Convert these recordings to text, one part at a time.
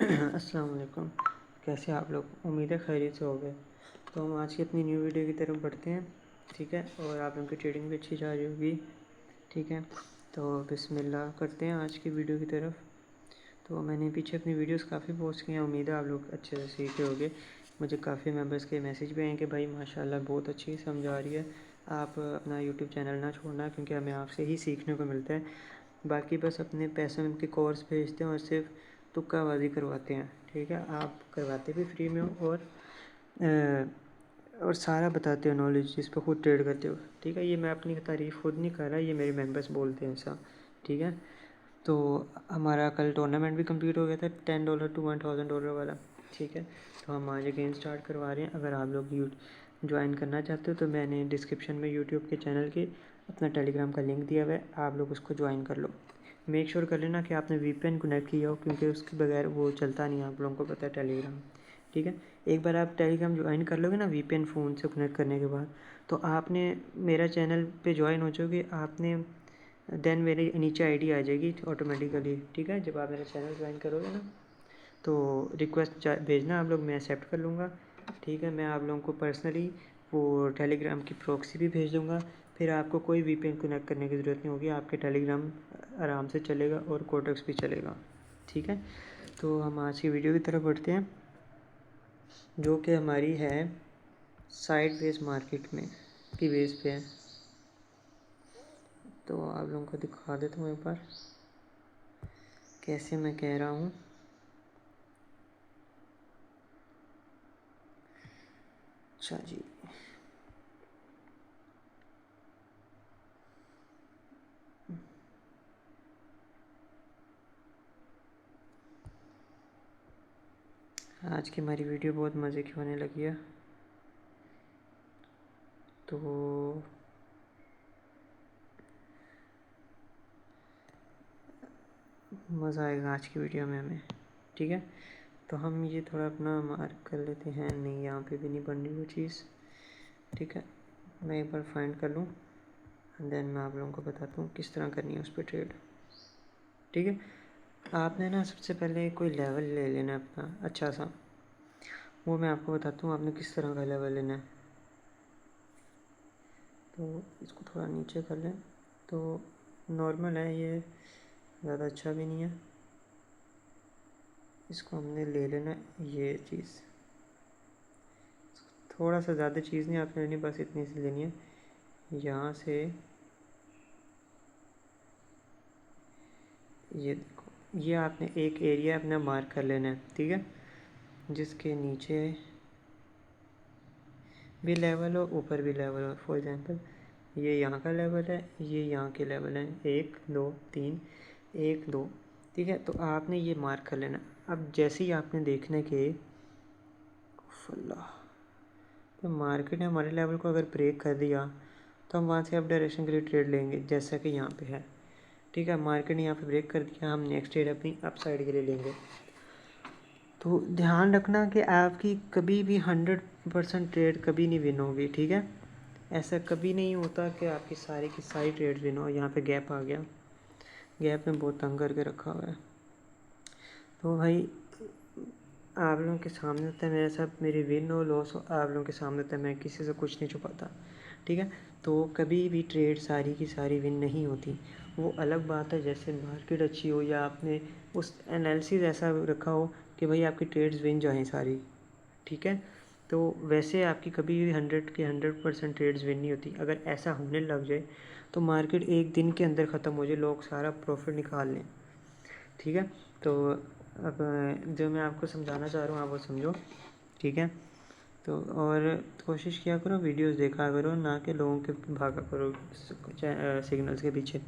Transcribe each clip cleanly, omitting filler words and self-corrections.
अस्सलाम वालेकुम। कैसे आप लोग? उम्मीद है खैरियत से हो गए। तो हम आज की अपनी न्यू वीडियो की तरफ बढ़ते हैं, ठीक है। और आप लोगों की ट्रेडिंग भी अच्छी जा रही होगी, ठीक है। तो बिस्मिल्लाह करते हैं आज की वीडियो की तरफ। तो मैंने पीछे अपनी वीडियोस काफ़ी पोस्ट की हैं, उम्मीद है आप लोग अच्छे से सीख रहे होगे। मुझे काफ़ी मेंबर्स के मैसेज भी आए कि भाई माशाल्लाह बहुत अच्छी समझ आ रही है, आप अपना यूट्यूब चैनल ना छोड़ना क्योंकि हमें आपसे ही सीखने को मिलता है। बाकी बस अपने पैसे में के कोर्स भेजते हैं और सिर्फ तुक्काबाजी करवाते हैं, ठीक है। आप करवाते भी फ्री में हो और सारा बताते हो नॉलेज जिस पर खुद ट्रेड करते हो, ठीक है। ये मैं अपनी तारीफ़ खुद नहीं कर रहा, ये मेरे मेंबर्स बोलते हैं ऐसा, ठीक है। तो हमारा कल टूर्नामेंट भी कंप्लीट हो गया था $10 to $1000 वाला, ठीक है। तो हम आज अगेन स्टार्ट करवा रहे हैं। अगर आप लोग ज्वाइन करना चाहते हो तो मैंने डिस्क्रिप्शन में यूट्यूब के चैनल के अपना टेलीग्राम का लिंक दिया हुआ है, आप लोग उसको ज्वाइन कर लो। मेक श्योर कर लेना कि आपने वीपीएन कनेक्ट किया हो क्योंकि उसके बगैर वो चलता नहीं है, आप लोगों को पता है टेलीग्राम, ठीक है। एक बार आप टेलीग्राम ज्वाइन कर लोगे ना वीपीएन फ़ोन से कनेक्ट करने के बाद, तो आपने मेरा चैनल पे ज्वाइन हो जाओगे, आपने देन मेरी नीचे आईडी आ जाएगी ऑटोमेटिकली, ठीक है। जब आप मेरा चैनल ज्वाइन करोगे ना तो रिक्वेस्ट भेजना आप लोग, मैं एक्सेप्ट कर लूँगा, ठीक है। मैं आप लोगों को पर्सनली वो टेलीग्राम की प्रॉक्सी भी भेज दूँगा, फिर आपको कोई वीपीएन कनेक्ट करने की ज़रूरत नहीं होगी, आपके टेलीग्राम आराम से चलेगा और कोटेक्स भी चलेगा, ठीक है। तो हम आज की वीडियो की तरफ बढ़ते हैं जो कि हमारी है साइड बेस मार्केट में की बेस पे है। तो आप लोगों को दिखा देता हूँ एक बार कैसे मैं कह रहा हूँ। अच्छा जी, आज की हमारी वीडियो बहुत मज़े की होने लगी है। तो मज़ा आएगा आज की वीडियो में हमें, ठीक है। तो हम ये थोड़ा अपना मार्क कर लेते हैं, नहीं यहाँ पे भी नहीं बन रही वो चीज़, ठीक है। मैं एक बार फाइंड कर लूँ एंड देन मैं आप लोगों को बताता हूँ किस तरह करनी है उस पर ट्रेड, ठीक है। आपने ना सबसे पहले कोई लेवल ले लेना है अपना अच्छा सा, वो मैं आपको बताता हूँ आपने किस तरह का लेवल लेना है। तो इसको थोड़ा नीचे कर लें, तो नॉर्मल है ये, ज़्यादा अच्छा भी नहीं है। इसको हमने ले लेना है ये चीज़, थोड़ा सा ज़्यादा चीज़ नहीं आपने लेनी, बस इतनी सी लेनी है। यहाँ से ये देखो, ये आपने एक एरिया अपना मार्क कर लेना है, ठीक है, जिसके नीचे भी लेवल हो ऊपर भी लेवल हो। फॉर एग्जांपल ये यहाँ का लेवल है, ये यहाँ के लेवल हैं 1 2 3, 1 2, ठीक है। तो आपने ये मार्क कर लेना। अब जैसे ही आपने देखना कि अल्लाह, तो मार्केट ने हमारे लेवल को अगर ब्रेक कर दिया तो हम वहाँ से अप डायरेक्शन के लिए ट्रेड लेंगे, जैसा कि यहाँ पे है, ठीक है। मार्केट ने यहाँ पे ब्रेक कर दिया, हम नेक्स्ट ट्रेड अपनी अप साइड के लिए लेंगे। तो ध्यान रखना कि आपकी कभी भी 100% ट्रेड कभी नहीं विन होगी, ठीक है। ऐसा कभी नहीं होता कि आपकी सारी की सारी ट्रेड विन हो। यहाँ पे गैप आ गया, गैप में बहुत तंग करके रखा हुआ है। तो भाई आप लोगों के सामने होता है मेरे साथ, मेरी विन हो लॉस हो आप लोगों के सामने होता है, मैं किसी से कुछ नहीं छुपाता, ठीक है। तो कभी भी ट्रेड सारी की सारी विन नहीं होती। वो अलग बात है जैसे मार्केट अच्छी हो या आपने उस एनालिसिस ऐसा रखा हो कि भाई आपकी ट्रेड्स विन जाएँ सारी, ठीक है। तो वैसे आपकी कभी भी 100% ट्रेड्स विन नहीं होती। अगर ऐसा होने लग जाए तो मार्केट एक दिन के अंदर ख़त्म हो जाए, लोग सारा प्रॉफिट निकाल लें, ठीक है। तो अब जो मैं आपको समझाना चाह रहा हूँ आप वो समझो, ठीक है। तो और कोशिश किया करो वीडियोस देखा करो, ना कि लोगों के भागा करो सिग्नल्स के पीछे।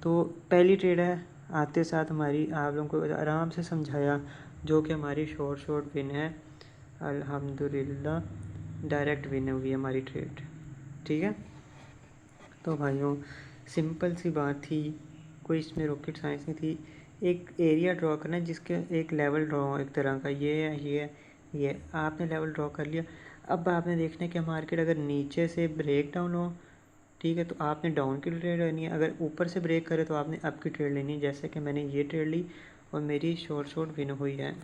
तो पहली ट्रेड है, आते साथ हमारी आप लोगों को आराम से समझाया, जो कि हमारी शॉर्ट विन है अल्हम्दुलिल्लाह, डायरेक्ट विन हुई है हमारी ट्रेड, ठीक है। तो भाइयों सिंपल सी बात थी, कोई इसमें रॉकेट साइंस नहीं थी। एक एरिया ड्रॉ करना है जिसके एक लेवल ड्रॉ हो एक तरह का, ये है ये है ये है। आपने लेवल ड्रॉ कर लिया, अब आपने देखना है कि मार्केट अगर नीचे से ब्रेक डाउन हो, ठीक है, तो आपने डाउन की ट्रेड लेनी है। अगर ऊपर से ब्रेक करे तो आपने अप की ट्रेड लेनी है, जैसे कि मैंने ये ट्रेड ली और मेरी शॉर्ट विन हुई है।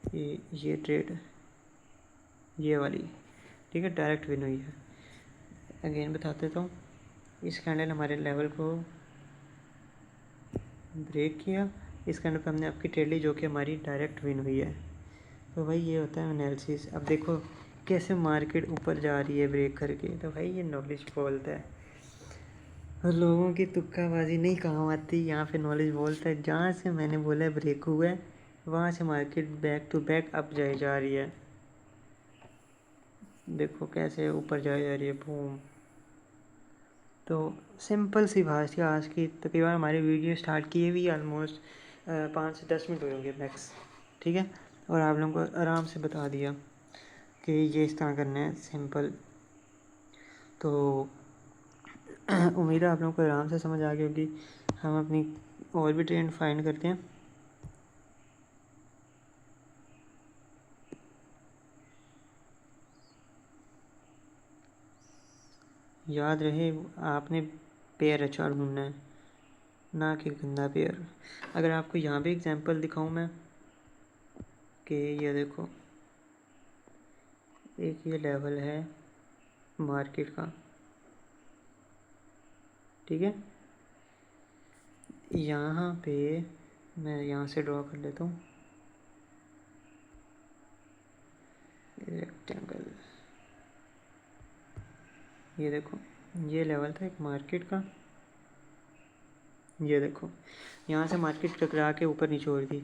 ये ट्रेड ये वाली, ठीक है, डायरेक्ट विन हुई है। अगेन बताते देता हूँ, इस कैंडल हमारे लेवल को ब्रेक किया, इस कैंडल पे हमने आपकी ट्रेड ली जो कि हमारी डायरेक्ट विन हुई है। तो भाई ये होता है एनालिसिस। अब देखो कैसे मार्केट ऊपर जा रही है ब्रेक करके, तो भाई ये नॉलेज बोलता है। और लोगों की तुक्काबाजी नहीं काम आती, यहाँ पे नॉलेज बोलता है। जहाँ से मैंने बोला ब्रेक हुआ है वहाँ से market back to back up जाए जा रही है। देखो कैसे ऊपर जाए जा रही है, बूम। तो सिंपल सी बात थी आज की। तकरीबन हमारी वीडियो स्टार्ट किए भी ऑलमोस्ट 5 से 10 मिनट हो होंगे मैक्स, ठीक है। और आप लोगों को आराम से बता दिया कि ये इस तरह करना है, सिंपल। तो उम्मीद है आप लोगों को आराम से समझ आ गई होगी। हम अपनी और भी ट्रेंड फाइंड करते हैं। याद रहे आपने पेयर अच्छा ढूंढना है, ना कि गंदा पेयर। अगर आपको यहाँ भी एग्जांपल दिखाऊं मैं कि ये देखो, एक ये लेवल है मार्केट का, ठीक है। यहाँ पे मैं यहाँ से ड्रॉ कर लेता हूँ रेक्टेंगल। ये देखो ये लेवल था एक मार्केट का, ये देखो यहाँ से मार्केट टकरा के ऊपर निचोड़ दी।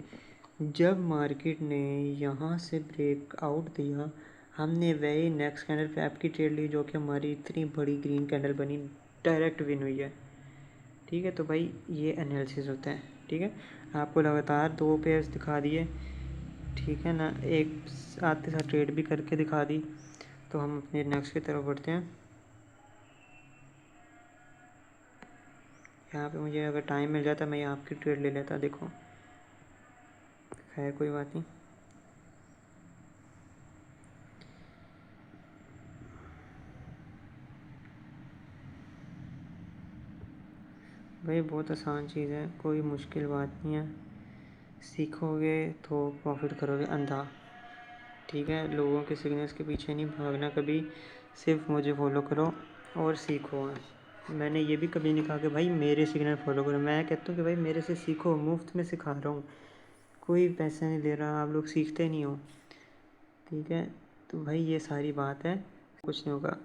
जब मार्केट ने यहाँ से ब्रेक आउट दिया, हमने वही नेक्स्ट कैंडल पे आपकी ट्रेड ली जो कि हमारी इतनी बड़ी ग्रीन कैंडल बनी, डायरेक्ट विन हुई है, ठीक है। तो भाई ये एनालिसिस होता है, ठीक है। आपको लगातार 2 पेयर्स दिखा दिए, ठीक है ना, एक साथ के साथ ट्रेड भी करके दिखा दी। तो हम अपने नेक्स्ट की तरफ बढ़ते हैं। यहाँ पे मुझे अगर टाइम मिल जाता मैं यहाँ आपकी ट्रेड ले लेता, देखो खैर कोई बात नहीं। भाई बहुत आसान चीज़ है, कोई मुश्किल बात नहीं है। सीखोगे तो प्रॉफिट करोगे अंधा, ठीक है। लोगों के सिग्नल्स के पीछे नहीं भागना कभी, सिर्फ मुझे फॉलो करो और सीखो। मैंने ये भी कभी नहीं कहा कि भाई मेरे सिग्नल फॉलो करो, मैं कहता हूँ कि भाई मेरे से सीखो, मुफ्त में सिखा रहा हूँ, कोई पैसे नहीं ले रहा, आप लोग सीखते नहीं हो, ठीक है। तो भाई ये सारी बात है, कुछ नहीं होगा,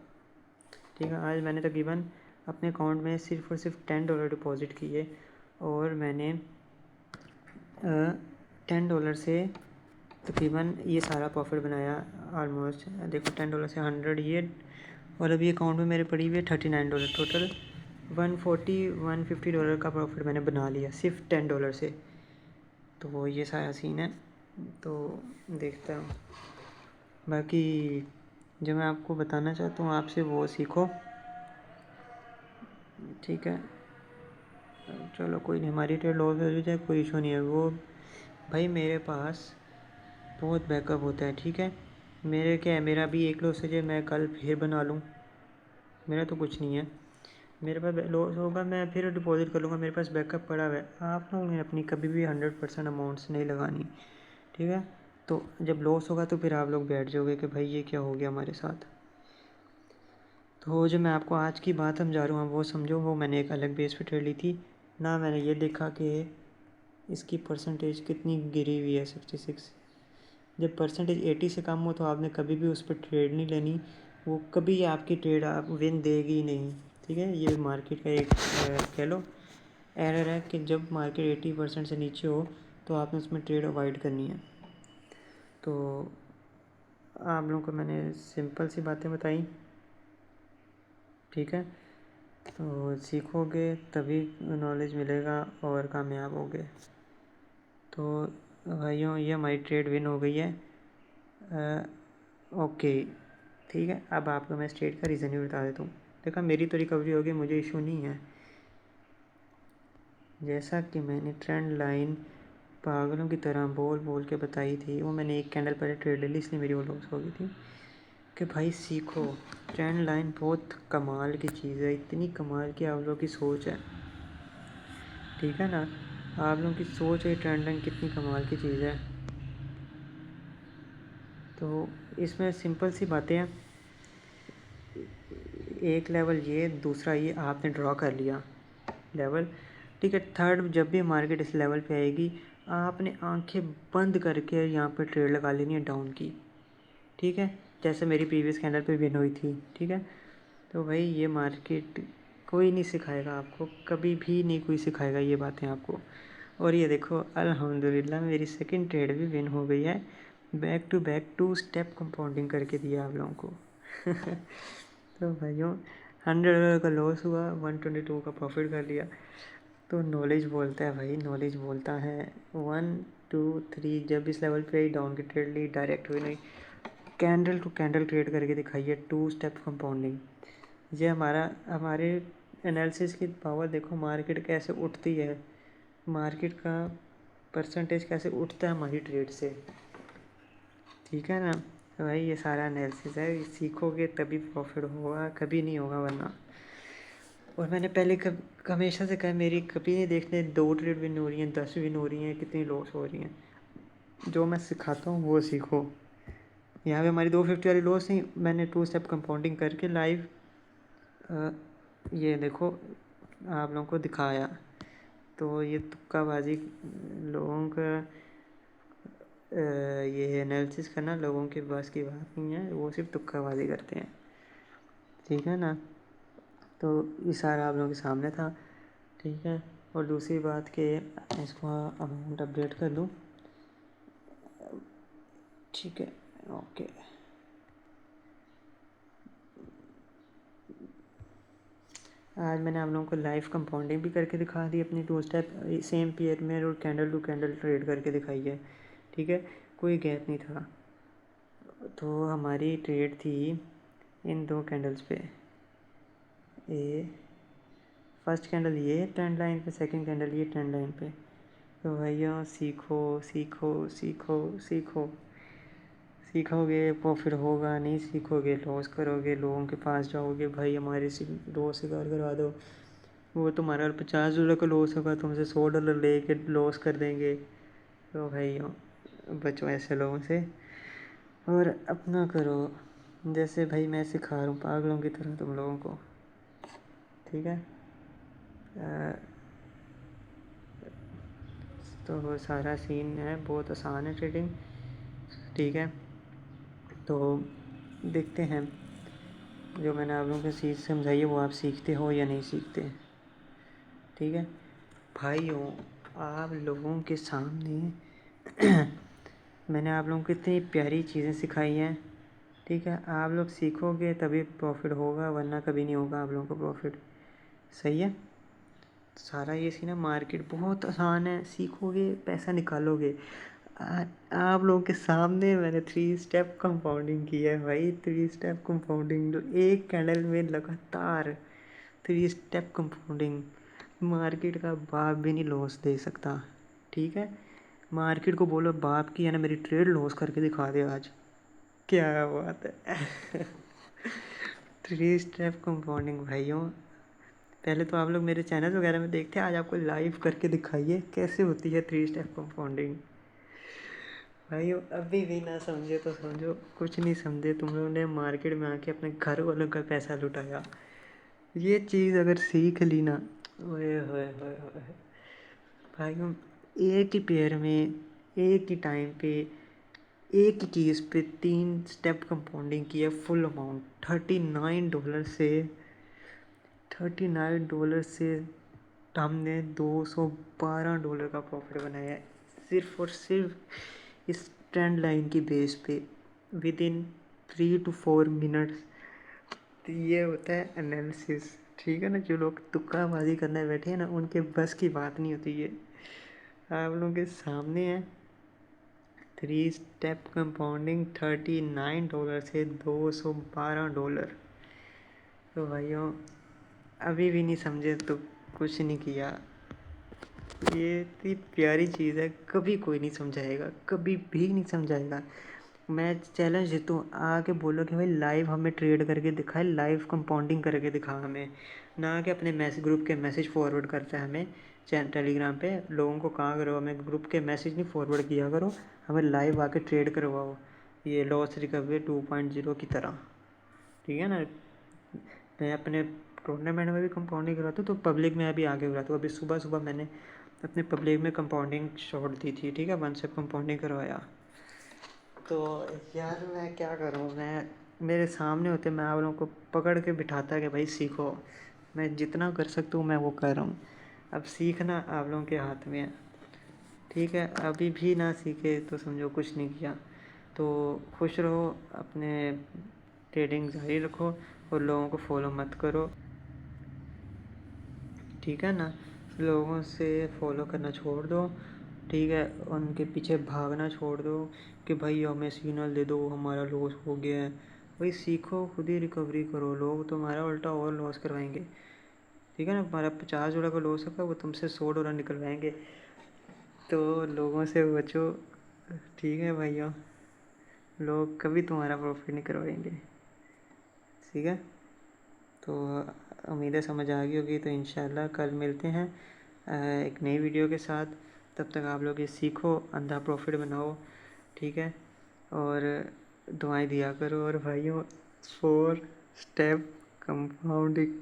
ठीक है। आज मैंने तकरीबन अपने अकाउंट में सिर्फ और सिर्फ $10 डिपॉज़िट किए और मैंने $10 से तकरीबन ये सारा प्रॉफिट बनाया ऑलमोस्ट। देखो $10 से 100 ये, और अभी अकाउंट में मेरे पड़ी हुई है $39, टोटल $150 का प्रॉफिट मैंने बना लिया सिर्फ $10 से। तो वो ये सारा सीन है, तो देखता हूँ। बाकी जो मैं आपको बताना चाहता हूँ आपसे वो सीखो, ठीक है। चलो कोई नहीं, हमारी ट्रेड लॉस हो जाए कोई इशू नहीं है। वो भाई मेरे पास बहुत बैकअप होता है, ठीक है। मेरे क्या है, मेरा भी एक लॉस हो जाए मैं कल फिर बना लूँ, मेरा तो कुछ नहीं है। मेरे पास लॉस होगा मैं फिर डिपॉजिट कर लूँगा, मेरे पास बैकअप पड़ा हुआ है। आप लोगों ने अपनी कभी भी 100% अमाउंट्स नहीं लगानी, ठीक है। तो जब लॉस होगा तो फिर आप लोग बैठ जाओगे कि भाई ये क्या हो गया हमारे साथ। तो जो मैं आपको आज की बात समझा रहा हूँ वो समझो, वो मैंने एक अलग बेस पे ट्रेड ली थी ना। मैंने ये देखा कि इसकी परसेंटेज कितनी गिरी हुई है, 66। जब परसेंटेज 80 से कम हो तो आपने कभी भी उस पर ट्रेड नहीं लेनी, वो कभी आपकी ट्रेड आप विन देगी ही नहीं, ठीक है। ये मार्केट का एक कह लो एरर है कि जब मार्केट 80% से नीचे हो तो आपने उसमें ट्रेड अवॉइड करनी है। तो आप लोगों को मैंने सिंपल सी बातें बताई, ठीक है। तो सीखोगे तभी नॉलेज मिलेगा और कामयाब होगे। तो भाइयों ये हमारी ट्रेड विन हो गई है, ओके, ठीक है। अब आपको मैं स्ट्रेट का रीज़न ही बता देता हूँ। देखा मेरी तो रिकवरी होगी, मुझे इशू नहीं है। जैसा कि मैंने ट्रेंड लाइन पागलों की तरह बोल बोल के बताई थी, वो मैंने एक कैंडल पहले ट्रेड ले ली इसलिए मेरी वो लॉस हो गई थी। कि भाई सीखो, ट्रेंड लाइन बहुत कमाल की चीज़ है, इतनी कमाल की आप लोगों की सोच है, ठीक है ना। आप लोगों की सोच है ट्रेंड लाइन कितनी कमाल की चीज़ है। तो इसमें सिंपल सी बातें हैं, एक लेवल ये, दूसरा ये आपने ड्रॉ कर लिया लेवल, ठीक है। थर्ड, जब भी मार्केट इस लेवल पे आएगी आपने आंखें बंद करके यहाँ पे ट्रेड लगा लेनी है डाउन की, ठीक है, जैसे मेरी प्रीवियस कैंडल पे विन हुई थी, ठीक है। तो भाई ये मार्केट कोई नहीं सिखाएगा आपको, कभी भी नहीं कोई सिखाएगा ये बातें आपको। और ये देखो अल्हम्दुलिल्लाह मेरी सेकंड ट्रेड भी विन हो गई है, back to back 2 step compounding करके दिया आप लोगों को। तो भाइयों $100 का लॉस हुआ, 122 का प्रॉफिट कर लिया। तो नॉलेज बोलता है भाई, नॉलेज बोलता है। 1 2 3 जब इस लेवल पे आई डाउन की ट्रेड ली, डायरेक्ट हुई नहीं, कैंडल टू कैंडल ट्रेड करके दिखाई है 2 स्टेप कंपाउंडिंग। ये हमारे एनालिसिस की पावर देखो, मार्केट कैसे उठती है, मार्केट का परसेंटेज कैसे उठता है हमारी ट्रेड से, ठीक है ना। तो भाई ये सारा एनालिसिस है, सीखोगे तभी प्रॉफिट होगा, कभी नहीं होगा वरना। और मैंने पहले हमेशा से कहा, मेरी कभी नहीं देखने 2 ट्रेड विन हो रही हैं, 10 विन हो रही हैं, कितनी लॉस हो रही हैं। जो मैं सिखाता हूँ वो सीखो। यहाँ पे हमारी 250 वाली लॉस थी, मैंने 2 स्टेप कंपाउंडिंग करके लाइव ये देखो आप लोगों को दिखाया। तो ये तुक्काबाजी लोगों का ये एनालिसिस करना लोगों के बस की बात नहीं है, वो सिर्फ तुक्काबाजी करते हैं, ठीक है ना। तो ये सारा आप लोगों के सामने था, ठीक है। और दूसरी बात कि इसको अमाउंट अपडेट कर दूँ, ठीक है, ओके। आज मैंने आप लोगों को लाइव कंपाउंडिंग भी करके दिखा दी अपनी 2 स्टेप सेम पेयर में, और कैंडल टू कैंडल ट्रेड करके दिखाई है, ठीक है, कोई गैप नहीं था। तो हमारी ट्रेड थी इन 2 कैंडल्स पे, ये फर्स्ट कैंडल ये ट्रेंड लाइन पे, सेकंड कैंडल ये ट्रेंड लाइन पे। तो भैया सीखो सीखो सीखो सीखो, सीखोगे प्रॉफिट होगा, नहीं सीखोगे लॉस करोगे, लोगों के पास जाओगे, भाई हमारे से लॉस शिकार करवा दो, वो तुम्हारा $50 का लॉस होगा, तुमसे $100 ले के लॉस कर देंगे। तो भाई बचो ऐसे लोगों से और अपना करो जैसे भाई मैं सिखा रहा हूँ पागलों की तरह तुम लोगों को, ठीक है। तो वो सारा सीन है, बहुत आसान है ट्रेडिंग, ठीक है। तो देखते हैं जो मैंने आप लोगों को चीज़ समझाई है वो आप सीखते हो या नहीं सीखते, ठीक है। भाइयों आप लोगों के सामने मैंने आप लोगों को इतनी प्यारी चीज़ें सिखाई हैं, ठीक है। आप लोग सीखोगे तभी प्रॉफिट होगा, वरना कभी नहीं होगा आप लोगों को प्रॉफिट, सही है। सारा ये सीन है, मार्केट बहुत आसान है, सीखोगे पैसा निकालोगे। आप लोगों के सामने मैंने 3 स्टेप कंपाउंडिंग की है भाई, 3 स्टेप कंपाउंडिंग, जो एक कैंडल में लगातार 3 स्टेप कंपाउंडिंग, मार्केट का बाप भी नहीं लॉस दे सकता, ठीक है। मार्केट को बोलो बाप की है ना मेरी ट्रेड लॉस करके दिखा दे आज, क्या बात है। 3 स्टेप कंपाउंडिंग भाइयों, पहले तो आप लोग मेरे चैनल वगैरह में देखते हैं, आज आपको लाइव करके दिखाइए कैसे होती है 3 स्टेप कंपाउंडिंग। भाई अभी भी ना समझे तो समझो कुछ नहीं समझे, तुम लोगों ने मार्केट में आके अपने घर वालों का पैसा लुटाया। ये चीज़ अगर सीख ली ना, ओए होए होए होए भाइयों, एक ही पेयर में एक ही टाइम पे एक ही चीज़ पे 3 स्टेप कंपाउंडिंग की है, फुल अमाउंट $39 से हमने $212 का प्रॉफिट बनाया है, सिर्फ और सिर्फ इस ट्रेंड लाइन की बेस पे, विद इन 3 to 4 मिनट्स। तो ये होता है एनालिसिस, ठीक है ना। जो लोग तुक्काबाजी करने बैठे हैं ना, उनके बस की बात नहीं होती ये। आप लोगों के सामने है 3 स्टेप कंपाउंडिंग, $39 से $212। तो भाइयों अभी भी नहीं समझे तो कुछ नहीं किया, ये इतनी प्यारी चीज़ है, कभी कोई नहीं समझाएगा, कभी भी नहीं समझाएगा। मैं चैलेंज देता हूँ, आके बोलो कि भाई लाइव हमें ट्रेड करके दिखाए, लाइव कंपाउंडिंग करके दिखा हमें, ना कि अपने मैसेज ग्रुप के मैसेज फॉरवर्ड करता है हमें टेलीग्राम पे। लोगों को कहा करो हमें ग्रुप के मैसेज नहीं फॉरवर्ड किया करो, हमें लाइव आके ट्रेड करवाओ, ये लॉस रिकवरी 2.0 की तरह, ठीक है ना। मैं अपने टूर्नामेंट में भी कंपाउंडिंग करवाता हूँ, तो पब्लिक में अभी आगे करवाता हूँ। अभी सुबह सुबह मैंने अपने पब्लिक में कंपाउंडिंग शॉट दी थी, ठीक है, 1 स्टेप कंपाउंडिंग करवाया। तो यार मैं क्या करूँ, मैं मेरे सामने होते मैं आप लोगों को पकड़ के बिठाता कि भाई सीखो, मैं जितना कर सकता हूँ मैं वो कर रहा हूँ। अब सीखना आप लोगों के हाथ में है, ठीक है। अभी भी ना सीखे तो समझो कुछ नहीं किया। तो खुश रहो, अपने ट्रेडिंग जारी रखो और लोगों को फॉलो मत करो, ठीक है ना। लोगों से फॉलो करना छोड़ दो, ठीक है। उनके पीछे भागना छोड़ दो कि भाई हमें सिग्नल दे दो, हमारा लॉस हो गया है। भाई सीखो, खुद ही रिकवरी करो। लोग तुम्हारा उल्टा और लॉस करवाएंगे, ठीक है ना। तुम्हारा $50 का लॉस होगा, वो तुमसे $100 निकलवाएंगे। तो लोगों से बचो, ठीक है भैया। लोग कभी तुम्हारा प्रॉफिट नहीं करवाएंगे, ठीक है। तो उम्मीदें समझ आ गई होगी। तो इंशाल्लाह कल मिलते हैं एक नई वीडियो के साथ। तब तक आप लोग ये सीखो, अंधा प्रॉफिट बनाओ, ठीक है। और दुआएं दिया करो। और भाइयों, 4 स्टेप कंपाउंडिंग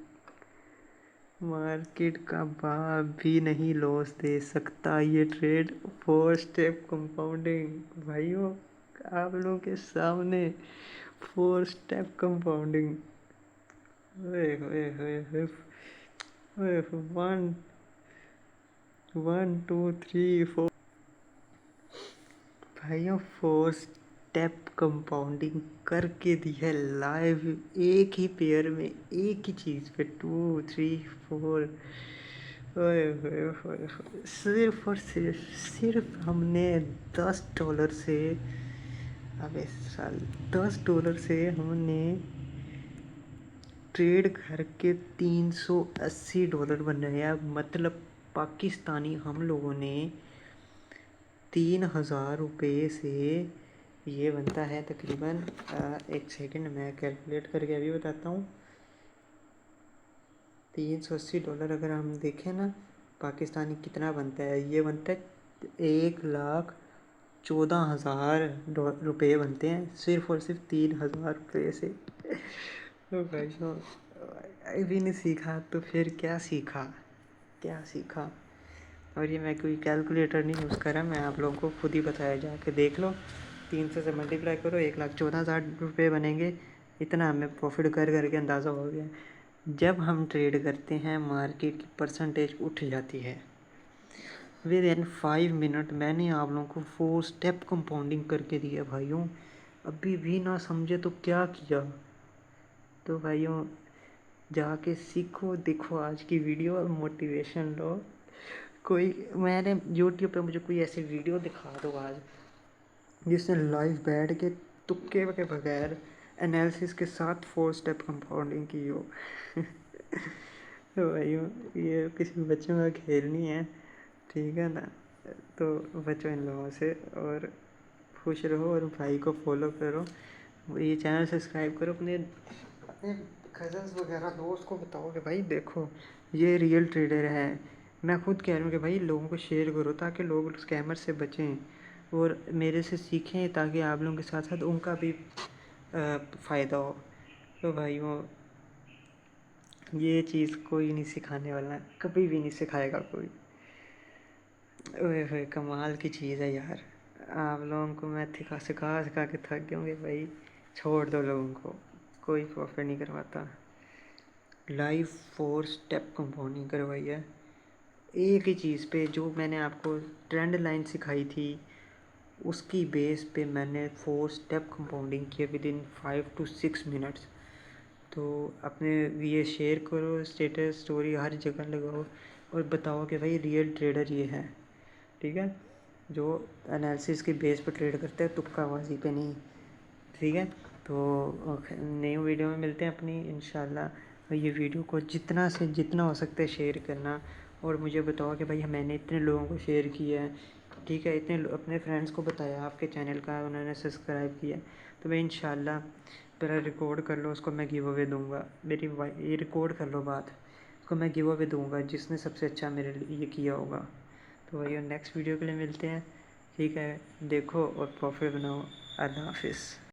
मार्केट का बाप भी नहीं लॉस दे सकता ये ट्रेड। 4 स्टेप कंपाउंडिंग भाइयों, आप लोगों के सामने 4 स्टेप कंपाउंडिंग। ओए होए होए होए, ओए 1 1 2 3 4 भाइयों, 4 स्टेप कंपाउंडिंग करके दी है लाइव, एक ही पेयर में, एक ही चीज़ पे 2 3 4। ओए होए होए होए, सिर्फ और सिर्फ हमने $10 से, अबे साल, $10 से हमने ट्रेड करके $380 बनाया। मतलब पाकिस्तानी हम लोगों ने 3000 रुपये से, ये बनता है तकरीबन, एक सेकंड मैं कैलकुलेट करके अभी बताता हूँ। $380 अगर हम देखें ना पाकिस्तानी कितना बनता है, ये बनता है 1,14,000 रुपये बनते हैं सिर्फ और सिर्फ 3000 रुपये से। तो भाई साहब अभी नहीं सीखा तो फिर क्या सीखा, क्या सीखा। और ये मैं कोई कैलकुलेटर नहीं यूज़ कर रहा, मैं आप लोगों को खुद ही बताया, जाके देख लो। 300 से मल्टीप्लाई करो, 1,14,000 रुपये बनेंगे। इतना हमें प्रॉफिट कर करके अंदाज़ा हो गया। जब हम ट्रेड करते हैं मार्केट की परसेंटेज उठ जाती है। विद इन 5 मिनट मैंने आप लोगों को 4 स्टेप कंपाउंडिंग करके दिया भाइयों। अभी भी ना समझे तो क्या किया। तो भाइयों जाके सीखो, देखो आज की वीडियो और मोटिवेशन लो। कोई मैंने यूट्यूब पे मुझे कोई ऐसी वीडियो दिखा दो आज जिसने लाइव बैठ के तुक्के के बगैर एनालिसिस के साथ 4 स्टेप कंपाउंडिंग की हो। तो भाइयों ये किसी बच्चों का खेल नहीं है, ठीक है ना। तो बचो इन लोगों से और खुश रहो, और भाई को फॉलो करो, ये चैनल सब्सक्राइब करो। अपने अपने कज़न्स वगैरह दोस्त को बताओ कि भाई देखो ये रियल ट्रेडर है। मैं खुद कह रहा हूँ कि भाई लोगों को शेयर करो ताकि लोग स्कैमर से बचें और मेरे से सीखें, ताकि आप लोगों के साथ साथ उनका भी फ़ायदा हो। तो भाइयों ये चीज़ कोई नहीं सिखाने वाला, कभी भी नहीं सिखाएगा कोई। ओए होए कमाल की चीज़ है यार। आप लोगों को मैं सिखा सिखा के थक गया हूँ भाई, छोड़ दो लोगों को, कोई प्रॉफिट नहीं करवाता। लाइव 4 स्टेप कंपाउंडिंग करवाई है एक ही चीज़ पे, जो मैंने आपको ट्रेंड लाइन सिखाई थी उसकी बेस पे मैंने 4 स्टेप कंपाउंडिंग किया विद इन 5 to 6 मिनट्स। तो अपने ये शेयर करो, स्टेटस स्टोरी हर जगह लगाओ और बताओ कि भाई रियल ट्रेडर ये है, ठीक है, जो एनालिसिस के बेस पर ट्रेड करते हैं, तुक्काबाजी पे नहीं, ठीक है। तो नई वीडियो में मिलते हैं अपनी इंशाल्लाह। ये वीडियो को जितना से जितना हो सकता है शेयर करना और मुझे बताओ कि भाई मैंने इतने लोगों को शेयर किया है, ठीक है, इतने अपने फ्रेंड्स को बताया आपके चैनल का, उन्होंने सब्सक्राइब किया। तो मैं इंशाल्लाह पहले रिकॉर्ड कर लो, उसको मैं गिव अवे दूँगा। मेरी ये रिकॉर्ड कर लो बात, उसको मैं गिव अवे दूँगा जिसने सबसे अच्छा मेरे लिए किया होगा। तो वही नेक्स्ट वीडियो के लिए मिलते हैं, ठीक है। देखो और प्रॉफिट बनाओ। अल्लाह हाफिज़।